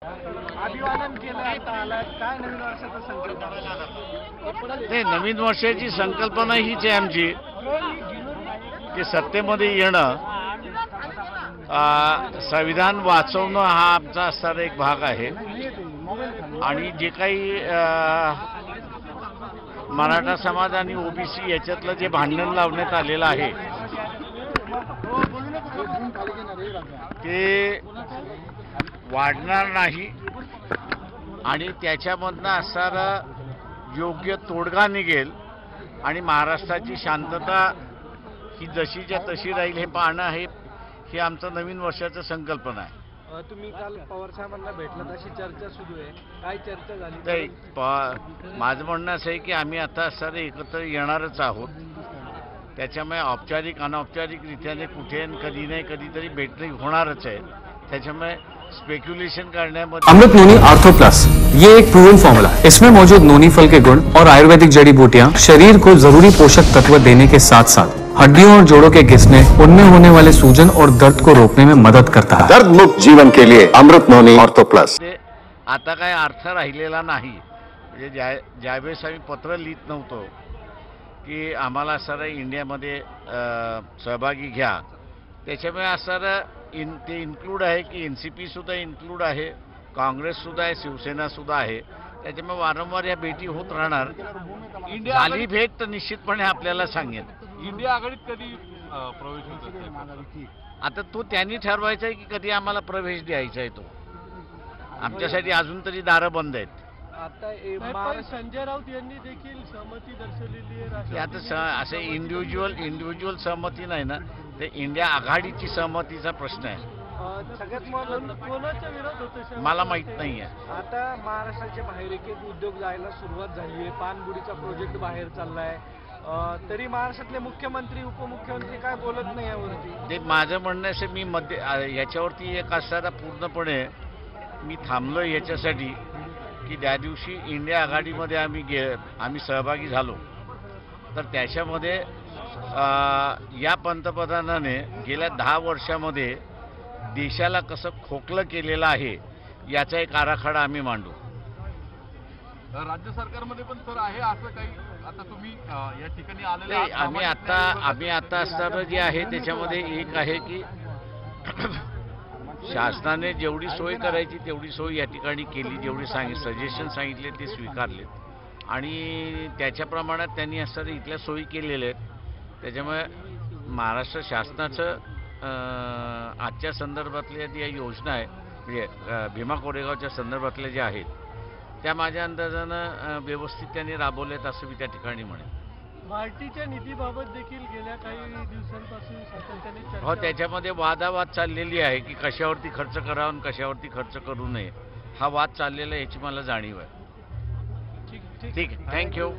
अभिवादन केलं आता आला काय नवीन वर्षाचा संकल्प? नाही, नवीन वर्षाची संकल्पना हीच आहे आमची की सत्तेमध्ये येणं, संविधान वाचवणं हा आमचा असणारा एक भाग आहे. आणि जे काही मराठा समाज आणि ओबीसी याच्यातलं जे भांडण लावण्यात आलेलं आहे ते वाढणार नाही आणि त्याच्यामधनं असणारं योग्य तोडगा निघेल आणि महाराष्ट्राची शांतता ही जशीच्या तशी राहील हे पाहणं हे आमचं नवीन वर्षाचं संकल्पना आहे. तुम्ही काल पवार साहेबांना भेटलात अशी चर्चा सुरू आहे, काय चर्चा झाली? नाही, माझं म्हणणं असं आहे की आम्ही आता असणारे एकत्र येणारच आहोत. त्याच्यामुळे औपचारिक अनौपचारिकरित्याने कुठे कधी नाही कधीतरी भेटणे होणारच आहे. त्याच्यामुळे स्पेक्युलेशन करण्यामध्ये अमृत नोनी आर्थो प्लस ये एक प्रूवन फॉर्मूला है। इसमें मौजूद नोनी फल के गुण और आयुर्वेदिक जड़ी बूटियां शरीर को जरूरी पोषक तत्व देने के साथ साथ हड्डियों और जोड़ों के घिसने, उनमें होने वाले सूजन और दर्द को रोकने में मदद करता है। दर्द मुक्त जीवन के लिए अमृत नोनी आर्थो प्लस। आता काय अर्थ राहिलेला नाही. म्हणजे ज्यावेळेस आम्ही पत्र लिहित नव्हतो की आम्हाला सारा इंडियामध्ये सहभागी घ्या, त्याच्यामुळे असणारं ते इन्क्लूड आहे की NCP सुद्धा इन्क्लूड आहे, काँग्रेससुद्धा आहे, शिवसेनासुद्धा आहे. त्याच्यामुळे वारंवार या भेटी होत राहणार. झाली भेट तर निश्चितपणे आपल्याला सांगेन. इंडिया आघाडीत कधी प्रवेश होतो? आता तो त्यांनी ठरवायचा आहे की कधी आम्हाला प्रवेश द्यायचा आहे. तो आमच्यासाठी अजून तरी दारं बंद आहेत. आता संजय राऊत यांनी देखील सहमती दर्शवलेली आहे. आता असे इंडिव्हिज्युअल सहमती नाही ना, ते इंडिया आघाडीची सहमतीचा प्रश्न आहे. सगळ्यात महत्त्वाचं कोणाचा विरोध होतो मला माहित नाही आहे. आता महाराष्ट्राच्या बाहेर एक उद्योग जायला सुरुवात झाली आहे. पानबुडीचा प्रोजेक्ट बाहेर चाललाय, तरी महाराष्ट्रातले मुख्यमंत्री उपमुख्यमंत्री काय बोलत नाही यावरती. ते माझं म्हणणं असं, मी याच्यावरती एक असणारा पूर्णपणे मी थांबलो याच्यासाठी की ज्या दिवशी इंडिया आघाडीमध्ये आम्ही सहभागी झालो तर त्याच्यामध्ये या पंतप्रधानाने गेल्या 10 वर्षामध्ये देशाला कसं खोकलं केलेलं आहे याचा एक आराखडा आम्ही मांडू. राज्य सरकारमध्ये पण सर आहे असं काही? आता तुम्ही या ठिकाणी आलेले आम्ही आता असणारं जे आहे त्याच्यामध्ये एक आहे की शासनाने जेवढी सोय करायची तेवढी सोय या ठिकाणी केली, जेवढी सजेशन सांगितले ते स्वीकारलेत आणि त्याच्या प्रमाणात त्यांनी असणाऱ्या इथल्या सोयी केलेल्या आहेत. त्याच्यामुळे महाराष्ट्र शासनाचं आजच्या संदर्भातल्या ज्या योजना आहे म्हणजे भीमा कोरेगावच्या संदर्भातल्या ज्या आहेत त्या माझ्या अंदाजानं व्यवस्थित त्यांनी राबवल्यात असं मी त्या ठिकाणी म्हणेन. भारतीच्या निधीबाबत देखील गेल्या काही दिवसांपासून सातत्याने चर्चा हो, त्याच्यामध्ये वादावाद चाललेली आहे की कशावरती खर्च करावा आणि कशावरती खर्च करू नये. हा वाद चाललेला याची मला जाणीव आहे. ठीक ठीक, थँक्यू.